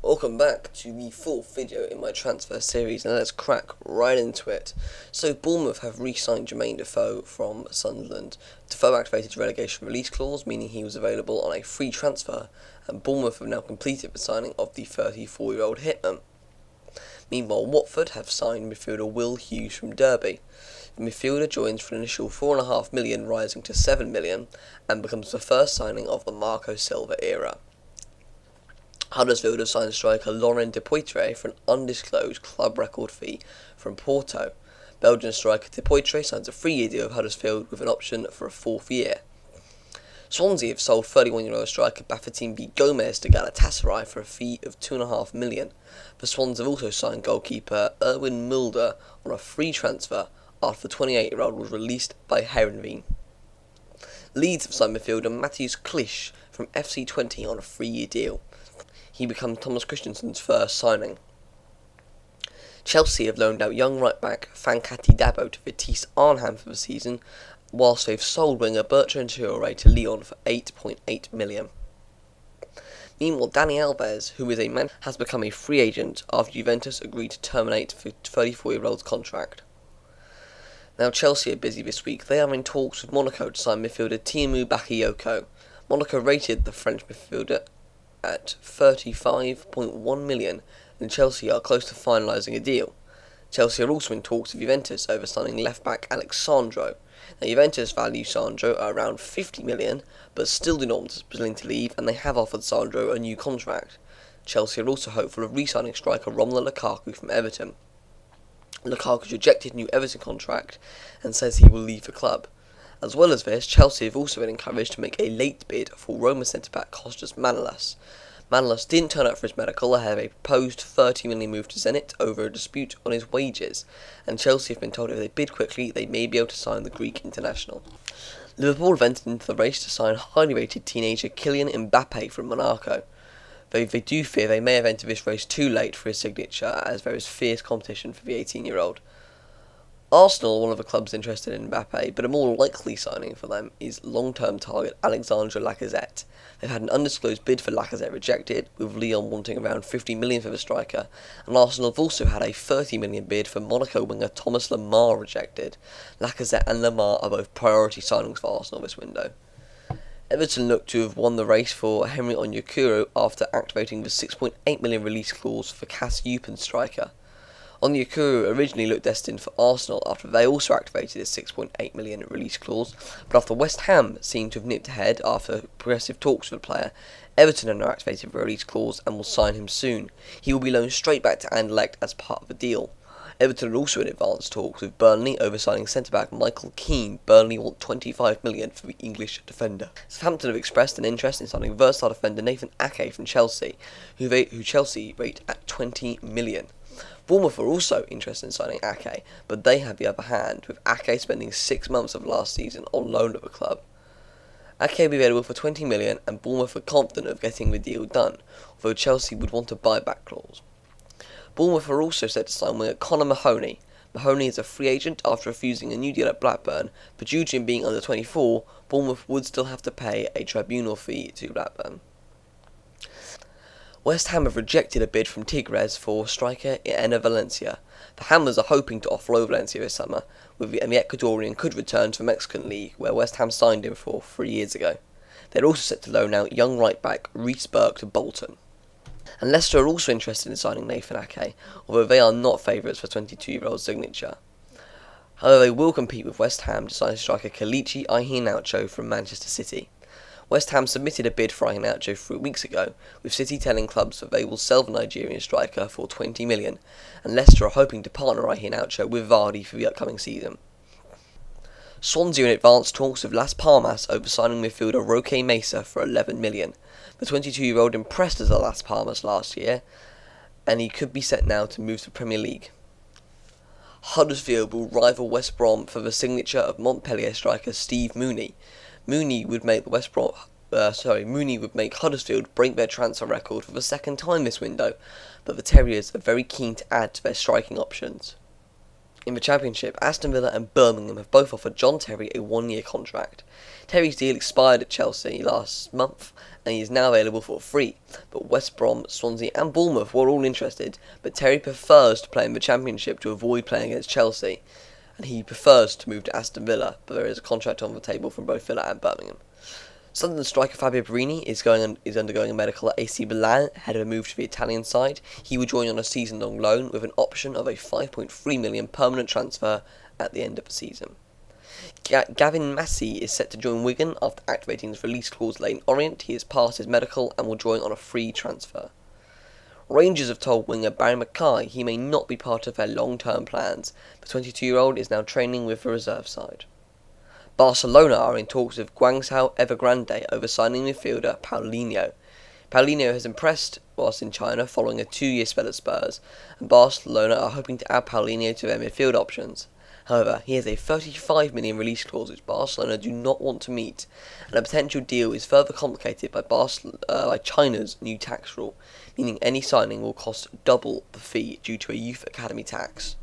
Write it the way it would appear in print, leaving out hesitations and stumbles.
Welcome back to the fourth video in my transfer series, and let's crack right into it. So Bournemouth have re-signed Jermaine Defoe from Sunderland. Defoe activated his relegation release clause, meaning he was available on a free transfer, and Bournemouth have now completed the signing of the 34-year-old hitman. Meanwhile, Watford have signed midfielder Will Hughes from Derby. The midfielder joins for an initial £4.5 million, rising to £7 million, and becomes the first signing of the Marco Silva era. Huddersfield have signed striker Laurent de Poitre for an undisclosed club record fee from Porto. Belgian striker de Poitre signs a 3-year deal with Huddersfield with an option for a 4th year. Swansea have sold 31-year-old striker Bafétimbi Gomez to Galatasaray for a fee of £2.5 million. The Swans have also signed goalkeeper Erwin Mulder on a free transfer after the 28-year-old was released by Heerenveen. Leeds have signed midfielder Matthias Klich from FC Twente on a 3-year deal. He becomes Thomas Christensen's first signing. Chelsea have loaned out young right-back Fankati Dabo to Vitesse Arnhem for the season, whilst they've sold winger Bertrand Traoré to Lyon for £8.8 million. Meanwhile, Dani Alves, who is a man, has become a free agent after Juventus agreed to terminate the 34-year-old's contract. Now Chelsea are busy this week. They are in talks with Monaco to sign midfielder Tiémoué Bakayoko. Monaco rated the French midfielder at £35.1 million, and Chelsea are close to finalising a deal. Chelsea are also in talks with Juventus over signing left-back Alex Sandro. Now, Juventus value Sandro at around £50 million, but still do not want the Brazilian to leave, and they have offered Sandro a new contract. Chelsea are also hopeful of re-signing striker Romelu Lukaku from Everton. Lukaku's rejected new Everton contract and says he will leave the club. As well as this, Chelsea have also been encouraged to make a late bid for Roma centre-back Kostas Manolas. Manolas didn't turn up for his medical ahead of a proposed £30 million move to Zenit over a dispute on his wages, and Chelsea have been told if they bid quickly, they may be able to sign the Greek international. Liverpool have entered into the race to sign highly rated teenager Kylian Mbappe from Monaco, though they do fear they may have entered this race too late for his signature, as there is fierce competition for the 18-year-old. Arsenal are one of the clubs interested in Mbappe, but a more likely signing for them is long-term target Alexandre Lacazette. They've had an undisclosed bid for Lacazette rejected, with Lyon wanting around £50 million for the striker, and Arsenal have also had a £30 million bid for Monaco winger Thomas Lemar rejected. Lacazette and Lemar are both priority signings for Arsenal this window. Everton look to have won the race for Henry Onyekuru after activating the £6.8 million release clause for Cas Eupen striker. Onyekuru originally looked destined for Arsenal after they also activated a £6.8 million release clause, but after West Ham seemed to have nipped ahead after progressive talks with the player, Everton have now activated the release clause and will sign him soon. He will be loaned straight back to Anderlecht as part of the deal. Everton are also in advanced talks with Burnley over signing centre-back Michael Keane. Burnley want £25 million for the English defender. Southampton have expressed an interest in signing versatile defender Nathan Ake from Chelsea, who Chelsea rate at £20 million. Bournemouth are also interested in signing Ake, but they have the upper hand, with Ake spending 6 months of last season on loan at the club. Ake will be available for £20 million, and Bournemouth are confident of getting the deal done, although Chelsea would want a buyback clause. Bournemouth are also set to sign winger Connor Mahoney. Mahoney is a free agent after refusing a new deal at Blackburn, but due to him being under 24, Bournemouth would still have to pay a tribunal fee to Blackburn. West Ham have rejected a bid from Tigres for striker Enner Valencia. The Hammers are hoping to offload Valencia this summer, and the Ecuadorian could return to the Mexican League, where West Ham signed him for 3 years ago. They're also set to loan out young right-back Reece Burke to Bolton. And Leicester are also interested in signing Nathan Ake, although they are not favourites for 22-year-old signature. However, they will compete with West Ham to sign striker Kelechi Iheanacho from Manchester City. West Ham submitted a bid for Iheanacho 3 weeks ago, with City telling clubs that they will sell the Nigerian striker for £20 million, and Leicester are hoping to partner Iheanacho with Vardy for the upcoming season. Swansea are in advanced talks with Las Palmas over signing midfielder Roque Mesa for £11 million. The 22-year-old impressed us at Las Palmas last year, and he could be set now to move to the Premier League. Huddersfield will rival West Brom for the signature of Montpellier striker Steve Mooney. Mooney would make Huddersfield break their transfer record for the second time this window, but the Terriers are very keen to add to their striking options. In the Championship, Aston Villa and Birmingham have both offered John Terry a one-year contract. Terry's deal expired at Chelsea last month, and he is now available for free. But West Brom, Swansea and Bournemouth were all interested, but Terry prefers to play in the Championship to avoid playing against Chelsea, and he prefers to move to Aston Villa, but there is a contract on the table from both Villa and Birmingham. Sunderland striker Fabio Borini is undergoing a medical at AC Milan ahead of a move to the Italian side. He will join on a season-long loan with an option of a £5.3 million permanent transfer at the end of the season. Gavin Massey is set to join Wigan after activating his release clause late in Orient. He has passed his medical and will join on a free transfer. Rangers have told winger Barry Mackay he may not be part of their long-term plans. The 22-year-old is now training with the reserve side. Barcelona are in talks with Guangzhou Evergrande over signing midfielder Paulinho. Paulinho has impressed whilst in China following a 2-year spell at Spurs, and Barcelona are hoping to add Paulinho to their midfield options. However, he has a £35 million release clause which Barcelona do not want to meet, and a potential deal is further complicated by China's new tax rule, meaning any signing will cost double the fee due to a youth academy tax.